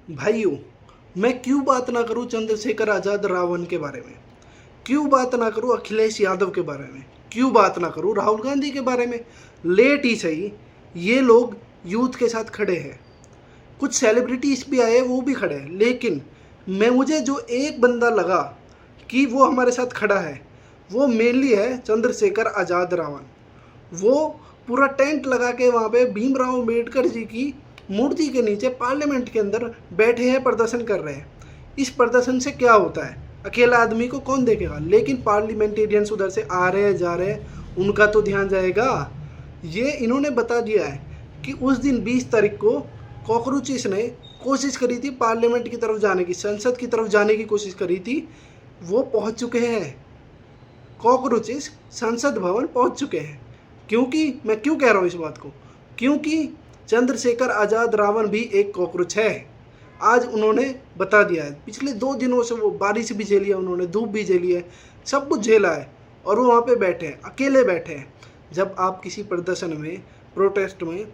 भाइयों, मैं क्यों बात ना करूं चंद्रशेखर आज़ाद रावण के बारे में, क्यों बात ना करूं अखिलेश यादव के बारे में, क्यों बात ना करूं राहुल गांधी के बारे में। लेट ही सही, ये लोग यूथ के साथ खड़े हैं। कुछ सेलिब्रिटीज भी आए, वो भी खड़े हैं, लेकिन मुझे जो एक बंदा लगा कि वो हमारे साथ खड़ा है, वो मेनली है चंद्रशेखर आज़ाद रावण। वो पूरा टेंट लगा के वहाँ पे भीमराव अम्बेडकर जी की मूर्ति के नीचे पार्लियामेंट के अंदर बैठे हैं, प्रदर्शन कर रहे हैं। इस प्रदर्शन से क्या होता है, अकेला आदमी को कौन देखेगा, लेकिन पार्लियामेंटेरियंस उधर से आ रहे हैं जा रहे हैं, उनका तो ध्यान जाएगा। ये इन्होंने बता दिया है कि उस दिन 20 तारीख को कॉकरोचेस ने कोशिश करी थी पार्लियामेंट की तरफ जाने की, संसद की तरफ जाने की कोशिश करी थी, वो पहुंच चुके हैं। कॉकरोचेस संसद भवन पहुंच चुके हैं। क्योंकि मैं क्यों कह रहा हूँ इस बात को, क्योंकि चंद्रशेखर आज़ाद रावण भी एक कॉकरोच है। आज उन्होंने बता दिया है, पिछले 2 दिनों से वो बारिश भी झेली है, उन्होंने धूप भी झेली है, सब कुछ झेला है, और वो वहाँ पे बैठे हैं, अकेले बैठे हैं। जब आप किसी प्रदर्शन में, प्रोटेस्ट में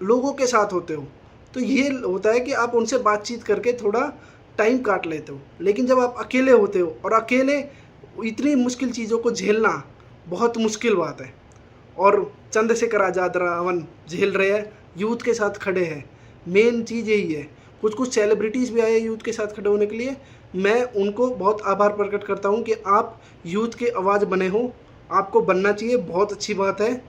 लोगों के साथ होते हो, तो ये होता है कि आप उनसे बातचीत करके थोड़ा टाइम काट लेते हो। लेकिन जब आप अकेले होते हो, और अकेले इतनी मुश्किल चीज़ों को झेलना बहुत मुश्किल बात है, और चंद्रशेखर आज़ाद रावण झेल रहे हैं, यूथ के साथ खड़े हैं। मेन चीज़ यही है। कुछ कुछ सेलिब्रिटीज़ भी आए यूथ के साथ खड़े होने के लिए। मैं उनको बहुत आभार प्रकट करता हूं कि आप यूथ की आवाज़ बने हो, आपको बनना चाहिए, बहुत अच्छी बात है।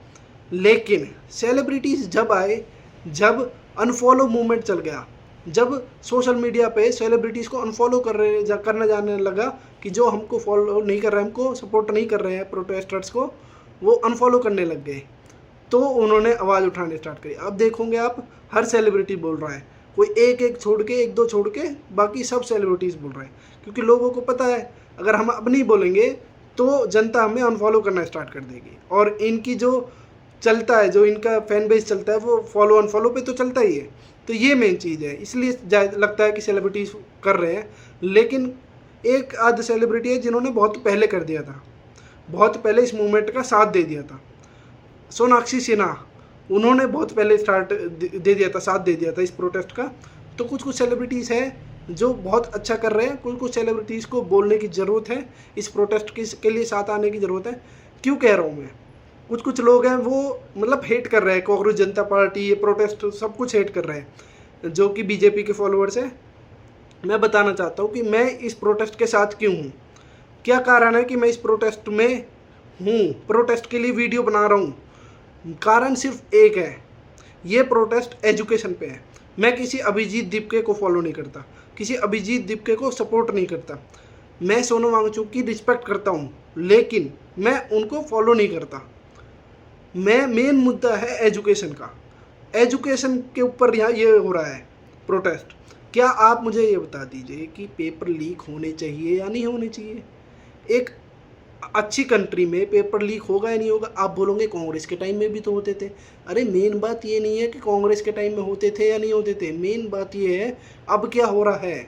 लेकिन सेलिब्रिटीज़ जब आए, जब अनफॉलो मूवमेंट चल गया, जब सोशल मीडिया पे सेलिब्रिटीज़ को अनफॉलो करना जाने लगा कि जो हमको फॉलो नहीं कर रहे हैं, हमको सपोर्ट नहीं कर रहे हैं प्रोटेस्टर्स को, वो अनफॉलो करने लग गए, तो उन्होंने आवाज़ उठाने स्टार्ट करी। अब देखोगे आप, हर सेलिब्रिटी बोल रहा है, कोई एक छोड़ के, 1-2 छोड़ के, बाकी सब सेलिब्रिटीज़ बोल रहे हैं। क्योंकि लोगों को पता है, अगर हम अब नहीं बोलेंगे तो जनता हमें अनफॉलो करना स्टार्ट कर देगी। और इनकी जो चलता है, जो इनका फैन बेस चलता है, वो फॉलो अनफॉलो पे तो चलता ही है। तो ये मेन चीज़ है, इसलिए लगता है कि सेलिब्रिटीज़ कर रहे हैं। लेकिन एक आध सेलिब्रिटी है जिन्होंने बहुत पहले कर दिया था, बहुत पहले इस मूवमेंट का साथ दे दिया था। सोनाक्षी सिन्हा, उन्होंने बहुत पहले स्टार्ट दे दिया था, साथ दे दिया था इस प्रोटेस्ट का। तो कुछ कुछ सेलिब्रिटीज़ हैं जो बहुत अच्छा कर रहे हैं, कुछ कुछ सेलिब्रिटीज़ को बोलने की ज़रूरत है, इस प्रोटेस्ट के लिए साथ आने की ज़रूरत है। क्यों कह रहा हूँ मैं, कुछ कुछ लोग हैं वो मतलब हेट कर रहे हैं, कांग्रेस जनता पार्टी, ये प्रोटेस्ट सब कुछ हेट कर रहे हैं, जो कि बीजेपी के फॉलोअर्स हैं। मैं बताना चाहता हूँ कि मैं इस प्रोटेस्ट के साथ क्यों हूँ, क्या कारण है कि मैं इस प्रोटेस्ट में हूँ, प्रोटेस्ट के लिए वीडियो बना रहा हूँ। कारण सिर्फ एक है, ये प्रोटेस्ट एजुकेशन पे है। मैं किसी अभिजीत दीपके को फॉलो नहीं करता, किसी अभिजीत दीपके को सपोर्ट नहीं करता। मैं सोनम वांगचुक की रिस्पेक्ट करता हूँ, लेकिन मैं उनको फॉलो नहीं करता। मेन मुद्दा है एजुकेशन का, एजुकेशन के ऊपर यहाँ ये हो रहा है प्रोटेस्ट। क्या आप मुझे ये बता दीजिए कि पेपर लीक होने चाहिए या नहीं होने चाहिए। एक अच्छी कंट्री में पेपर लीक होगा या नहीं होगा। आप बोलोगे कांग्रेस के टाइम में भी तो होते थे। अरे मेन बात ये नहीं है कि कांग्रेस के टाइम में होते थे या नहीं होते थे, मेन बात ये है अब क्या हो रहा है,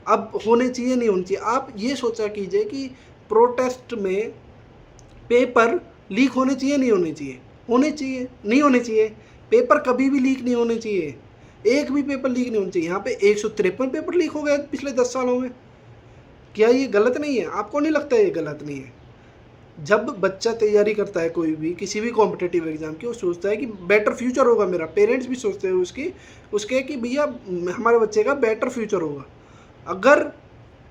अब होने चाहिए नहीं होने चाहिए। आप ये सोचा कीजिए कि प्रोटेस्ट में पेपर लीक होने चाहिए नहीं होने चाहिए, होने चाहिए नहीं होने चाहिए। पेपर कभी भी लीक नहीं होने चाहिए, एक भी पेपर लीक नहीं होना चाहिए। यहाँ पे 153 पेपर लीक हो गए पिछले 10 सालों में। क्या ये गलत नहीं है? आपको नहीं लगता ये गलत नहीं है? जब बच्चा तैयारी करता है कोई भी, किसी भी कॉम्पिटिटिव एग्जाम की, वो सोचता है कि बेटर फ्यूचर होगा मेरा। पेरेंट्स भी सोचते हैं उसके कि भैया हमारे बच्चे का बेटर फ्यूचर होगा। अगर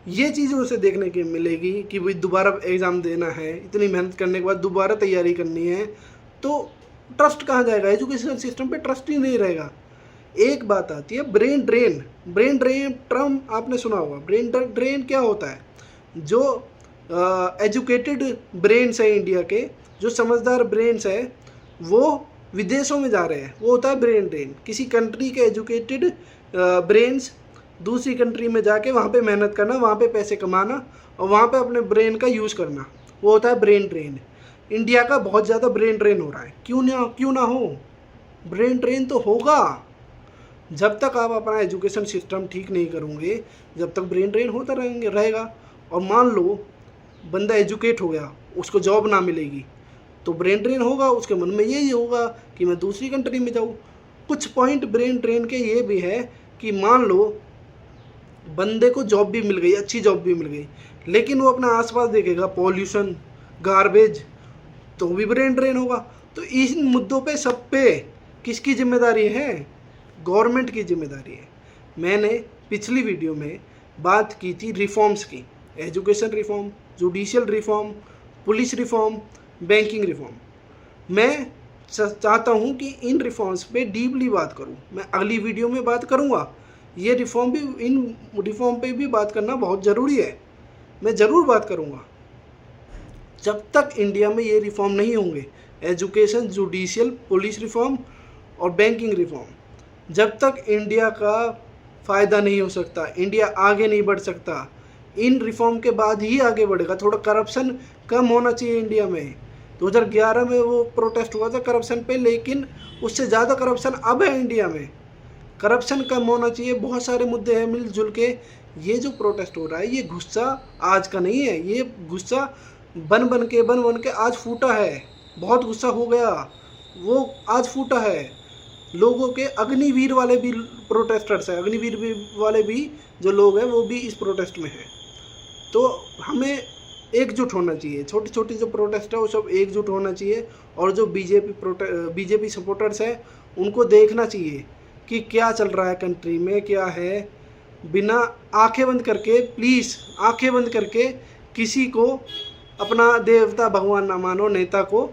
ये चीज़ उसे देखने की मिलेगी कि भाई दोबारा एग्ज़ाम देना है, इतनी मेहनत करने के बाद दोबारा तैयारी करनी है, तो ट्रस्ट कहाँ जाएगा? एजुकेशन सिस्टम पे ट्रस्ट ही नहीं रहेगा। एक बात आती है brain drain. Brain drain term आपने सुना होगा। ब्रेन ड्रेन क्या होता है? जो एजुकेटेड ब्रेन्स है इंडिया के, जो समझदार ब्रेन्स है, वो विदेशों में जा रहे हैं, वो होता है ब्रेन ड्रेन। किसी कंट्री के एजुकेटेड ब्रेन्स दूसरी कंट्री में जाके वहाँ पे मेहनत करना, वहाँ पे पैसे कमाना, और वहाँ पे अपने ब्रेन का यूज़ करना, वो होता है ब्रेन ड्रेन। इंडिया का बहुत ज़्यादा ब्रेन ड्रेन हो रहा है। क्यों ना हो, ब्रेन ड्रेन तो होगा। जब तक आप अपना एजुकेशन सिस्टम ठीक नहीं करोगे, जब तक ब्रेन ड्रेन होता रहेगा। और मान लो बंदा एजुकेट हो गया, उसको जॉब ना मिलेगी, तो ब्रेन ड्रेन होगा, उसके मन में यही होगा कि मैं दूसरी कंट्री में जाऊँ। कुछ पॉइंट ब्रेन ड्रेन के ये भी है कि मान लो बंदे को जॉब भी मिल गई, अच्छी जॉब भी मिल गई, लेकिन वो अपना आसपास देखेगा पॉल्यूशन, गार्बेज, तो भी ब्रेन ड्रेन होगा। तो इन मुद्दों पे सब पे किसकी जिम्मेदारी है? गवर्नमेंट की जिम्मेदारी है। मैंने पिछली वीडियो में बात की थी रिफॉर्म्स की, education reform, judicial reform, police reform, banking reform. मैं चाहता हूँ कि इन रिफॉर्म्स पे डीपली बात करूँ। मैं अगली वीडियो में बात करूँगा। ये रिफॉर्म भी, इन रिफॉर्म पे भी बात करना बहुत ज़रूरी है। मैं ज़रूर बात करूँगा। जब तक इंडिया में ये रिफॉर्म नहीं होंगे, एजुकेशन, जुडिशियल, पुलिस रिफॉर्म और बैंकिंग रिफॉर्म, जब तक इंडिया का फ़ायदा नहीं हो सकता, इंडिया आगे नहीं बढ़ सकता। इन रिफॉर्म के बाद ही आगे बढ़ेगा। थोड़ा करप्शन कम होना चाहिए इंडिया में। 2011 में वो प्रोटेस्ट हुआ था करप्शन पे, लेकिन उससे ज़्यादा करप्शन अब है इंडिया में। करप्शन कम होना चाहिए। बहुत सारे मुद्दे हैं मिलजुल के। ये जो प्रोटेस्ट हो रहा है, ये गुस्सा आज का नहीं है। ये गुस्सा बन बन के आज फूटा है। बहुत गुस्सा हो गया, वो आज फूटा है। लोगों के अग्निवीर वाले भी प्रोटेस्टर्स हैं, अग्निवीर वाले भी जो लोग हैं वो भी इस प्रोटेस्ट में हैं। तो हमें एकजुट होना चाहिए। छोटी छोटी जो प्रोटेस्ट है वो सब एकजुट होना चाहिए। और जो बीजेपी सपोर्टर्स हैं उनको देखना चाहिए कि क्या चल रहा है कंट्री में, क्या है। बिना आंखें बंद करके, प्लीज़ आंखें बंद करके किसी को अपना देवता भगवान ना मानो। नेता को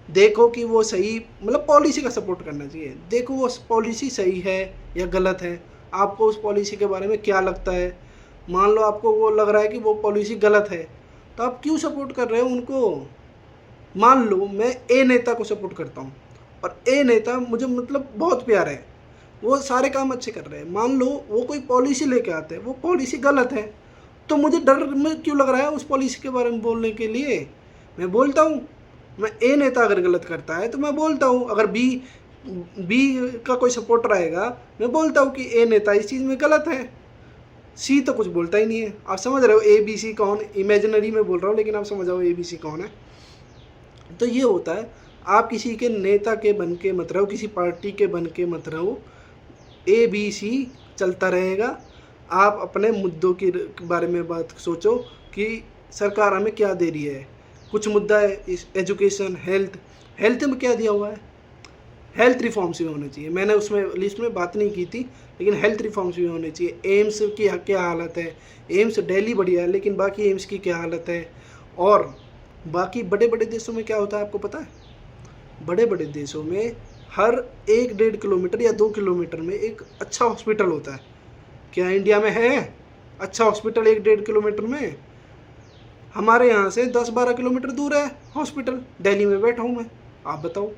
देखो कि वो सही, मतलब पॉलिसी का सपोर्ट करना चाहिए। देखो वो पॉलिसी सही है या गलत है, आपको उस पॉलिसी के बारे में क्या लगता है। मान लो आपको वो लग रहा है कि वो पॉलिसी गलत है, तो आप क्यों सपोर्ट कर रहे हो उनको? मान लो मैं ए नेता को सपोर्ट करता हूँ और ए नेता मुझे मतलब बहुत प्यारा है, वो सारे काम अच्छे कर रहे हैं। मान लो वो कोई पॉलिसी लेके आते हैं, वो पॉलिसी गलत है, तो मुझे डर में क्यों लग रहा है उस पॉलिसी के बारे में बोलने के लिए? मैं बोलता हूँ। मैं ए नेता अगर गलत करता है तो मैं बोलता हूँ। अगर बी का कोई सपोर्टर आएगा, मैं बोलता हूँ कि ए नेता इस चीज़ में गलत है। सी तो कुछ बोलता ही नहीं है। आप समझ रहे हो ए बी सी कौन? इमेजिनरी में बोल रहा हूँ, लेकिन आप समझ जाओ ए बी सी कौन है। तो ये होता है। आप किसी के नेता के बन के मत रहो, किसी पार्टी के बन के मत रहो। ए बी सी चलता रहेगा। आप अपने मुद्दों के बारे में बात सोचो कि सरकार हमें क्या दे रही है। कुछ मुद्दा है इस एजुकेशन, हेल्थ में क्या दिया हुआ है। हेल्थ रिफॉर्म्स भी होने चाहिए। मैंने उसमें लिस्ट में बात नहीं की थी, लेकिन हेल्थ रिफॉर्म्स भी होने चाहिए। एम्स की क्या हालत है? एम्स दिल्ली बढ़िया है, लेकिन बाकी एम्स की क्या हालत है? और बाकी बड़े बड़े देशों में क्या होता है आपको पता है? बड़े बड़े देशों में हर 1-1.5 किलोमीटर या 2 किलोमीटर में एक अच्छा हॉस्पिटल होता है। क्या इंडिया में है अच्छा हॉस्पिटल 1-1.5 किलोमीटर में? हमारे यहाँ से 10-12 किलोमीटर दूर है हॉस्पिटल। दिल्ली में बैठा हूँ मैं, आप बताओ।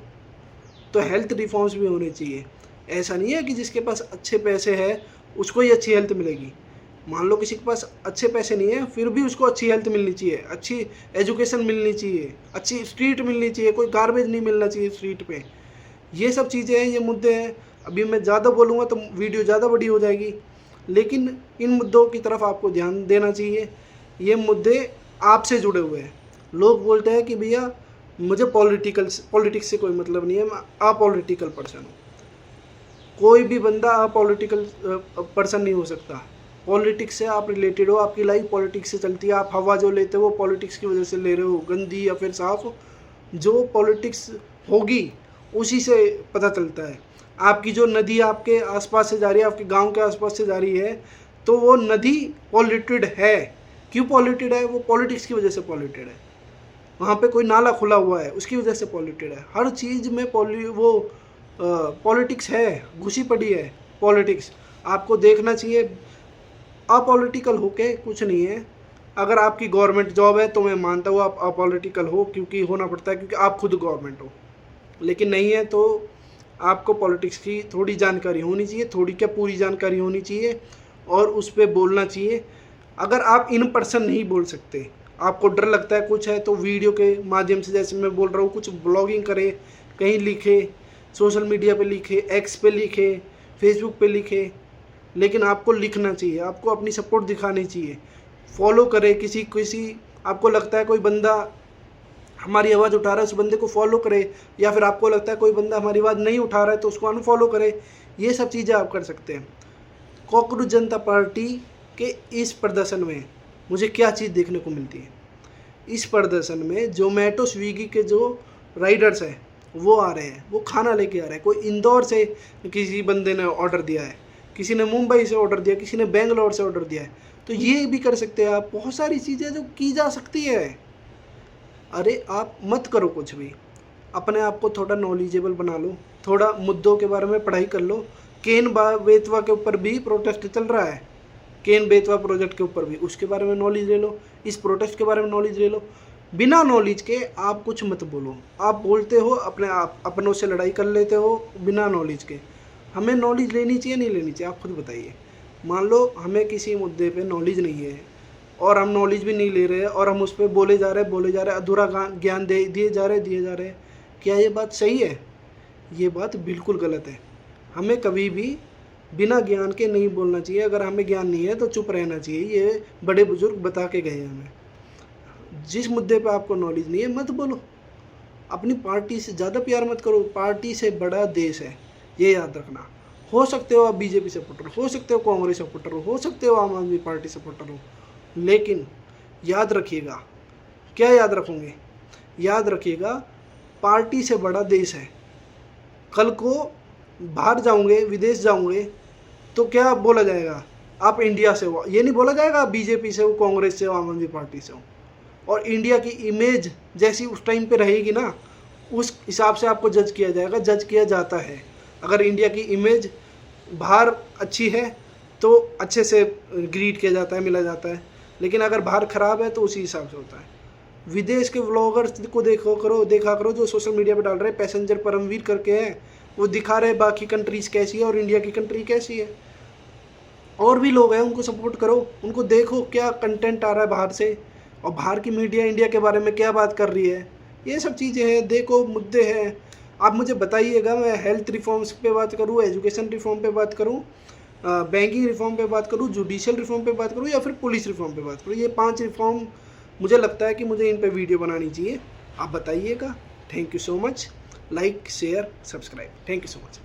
तो हेल्थ रिफॉर्म्स भी होने चाहिए। ऐसा नहीं है कि जिसके पास अच्छे पैसे है उसको ही अच्छी हेल्थ मिलेगी। मान लो किसी के पास अच्छे पैसे नहीं है, फिर भी उसको अच्छी हेल्थ मिलनी चाहिए, अच्छी एजुकेशन मिलनी चाहिए, अच्छी स्ट्रीट मिलनी चाहिए, कोई गार्बेज नहीं मिलना चाहिए स्ट्रीट पे। ये सब चीज़ें हैं, ये मुद्दे हैं। अभी मैं ज़्यादा बोलूँगा तो वीडियो ज़्यादा बड़ी हो जाएगी, लेकिन इन मुद्दों की तरफ आपको ध्यान देना चाहिए। ये मुद्दे आपसे जुड़े हुए हैं। लोग बोलते हैं कि भैया मुझे पॉलिटिक्स से कोई मतलब नहीं है, मैं अपॉलिटिकल पर्सन हूँ। कोई भी बंदा अपॉलिटिकल पर्सन नहीं हो सकता। पॉलिटिक्स से आप रिलेटेड हो, आपकी लाइफ पॉलिटिक्स से चलती है। आप हवा जो लेते हो वो पॉलिटिक्स की वजह से ले रहे हो, गंदी या फिर साफ। जो पॉलिटिक्स होगी उसी से पता चलता है। आपकी जो नदी आपके आसपास से जा रही है, आपके गांव के आसपास से जा रही है, तो वो नदी पॉल्यूटेड है। क्यों पॉल्यूटेड है? वो पॉलिटिक्स की वजह से पॉल्यूटेड है। वहाँ पे कोई नाला खुला हुआ है, उसकी वजह से पॉल्यूटेड है। हर चीज़ में पॉलिटिक्स है, घुसी पड़ी है पॉलिटिक्स। आपको देखना चाहिए। अपॉलिटिकल होके कुछ नहीं है। अगर आपकी गवर्नमेंट जॉब है तो मैं मानता हूँ आप अपॉलिटिकल हो, क्योंकि होना पड़ता है, क्योंकि आप खुद गवर्नमेंट हो। लेकिन नहीं है तो आपको पॉलिटिक्स की थोड़ी जानकारी होनी चाहिए, थोड़ी क्या पूरी जानकारी होनी चाहिए, और उस पर बोलना चाहिए। अगर आप इन पर्सन नहीं बोल सकते, आपको डर लगता है कुछ है, तो वीडियो के माध्यम से, जैसे मैं बोल रहा हूँ, कुछ ब्लॉगिंग करें, कहीं लिखे, सोशल मीडिया पे लिखे, एक्स पे लिखे, फेसबुक पे लिखे। लेकिन आपको लिखना चाहिए, आपको अपनी सपोर्ट दिखानी चाहिए। फॉलो करें किसी आपको लगता है कोई बंदा हमारी आवाज़ उठा रहा है, उस बंदे को फॉलो करे। या फिर आपको लगता है कोई बंदा हमारी आवाज़ नहीं उठा रहा है तो उसको अनफॉलो करे। ये सब चीज़ें आप कर सकते हैं। कॉकरोच जनता पार्टी कि इस प्रदर्शन में मुझे क्या चीज़ देखने को मिलती है। इस प्रदर्शन में जोमेटो स्विगी के जो राइडर्स हैं वो आ रहे हैं, वो खाना लेके आ रहे हैं। कोई इंदौर से किसी बंदे ने ऑर्डर दिया है, किसी ने मुंबई से ऑर्डर दिया, किसी ने बेंगलोर से ऑर्डर दिया है, तो ये भी कर सकते हैं आप। बहुत सारी चीज़ें जो की जा सकती है। अरे आप मत करो कुछ भी, अपने आप को थोड़ा नॉलेजेबल बना लो, थोड़ा मुद्दों के बारे में पढ़ाई कर लो। केन बेतवा के ऊपर भी प्रोटेस्ट चल रहा है, केन बेतवा प्रोजेक्ट के ऊपर भी, उसके बारे में नॉलेज ले लो, इस प्रोटेस्ट के बारे में नॉलेज ले लो। बिना नॉलेज के आप कुछ मत बोलो। आप बोलते हो अपने आप अपनों से लड़ाई कर लेते हो बिना नॉलेज के। हमें नॉलेज लेनी चाहिए नहीं लेनी चाहिए, आप खुद बताइए। मान लो हमें किसी मुद्दे पे नॉलेज नहीं है और हम नॉलेज भी नहीं ले रहे हैं और हम उस पर बोले जा रहे अधूरा ज्ञान दिए जा रहे, क्या ये बात सही है? ये बात बिल्कुल गलत है। हमें कभी भी बिना ज्ञान के नहीं बोलना चाहिए। अगर हमें ज्ञान नहीं है तो चुप रहना चाहिए। ये बड़े बुजुर्ग बता के गए हैं हमें। जिस मुद्दे पे आपको नॉलेज नहीं है मत बोलो। अपनी पार्टी से ज़्यादा प्यार मत करो। पार्टी से बड़ा देश है, ये याद रखना। हो सकते हो आप बीजेपी सपोर्टर, हो सकते हो कांग्रेस सपोर्टर हो सकते हो आम आदमी पार्टी सपोर्टर हो, लेकिन याद रखिएगा, क्या याद रखोगे? याद रखिएगा, पार्टी से बड़ा देश है। कल को बाहर जाओगे, विदेश जाओगे तो क्या बोला जाएगा? आप इंडिया से हो। ये नहीं बोला जाएगा आप बीजेपी से हो, कांग्रेस से हो, आम आदमी पार्टी से हो। और इंडिया की इमेज जैसी उस टाइम पे रहेगी ना, उस हिसाब से आपको जज किया जाएगा, जज किया जाता है। अगर इंडिया की इमेज बाहर अच्छी है तो अच्छे से ग्रीट किया जाता है, मिला जाता है, लेकिन अगर बाहर ख़राब है तो उसी हिसाब से होता है। विदेश के व्लॉगर्स को देखा करो जो सोशल मीडिया पे डाल रहे हैं। पैसेंजर परमवीर करके हैं, वो दिखा रहे हैं बाकी कंट्रीज़ कैसी है और इंडिया की कंट्री कैसी है। और भी लोग हैं, उनको सपोर्ट करो, उनको देखो क्या कंटेंट आ रहा है बाहर से, और बाहर की मीडिया इंडिया के बारे में क्या बात कर रही है। ये सब चीज़ें हैं, देखो मुद्दे हैं। आप मुझे बताइएगा, मैं हेल्थ रिफॉर्म्स पे बात करूँ, एजुकेशन रिफॉर्म पे बात करूँ, बैंकिंग रिफॉर्म पे बात करूँ, जुडिशियल रिफॉर्म पे बात करूँ, या फिर पुलिस रिफॉर्म पे बात करूँ। ये 5 रिफॉर्म मुझे लगता है कि मुझे इन पे वीडियो बनानी चाहिए। आप बताइएगा। Thank you so much. Like, share, subscribe. Thank you so much.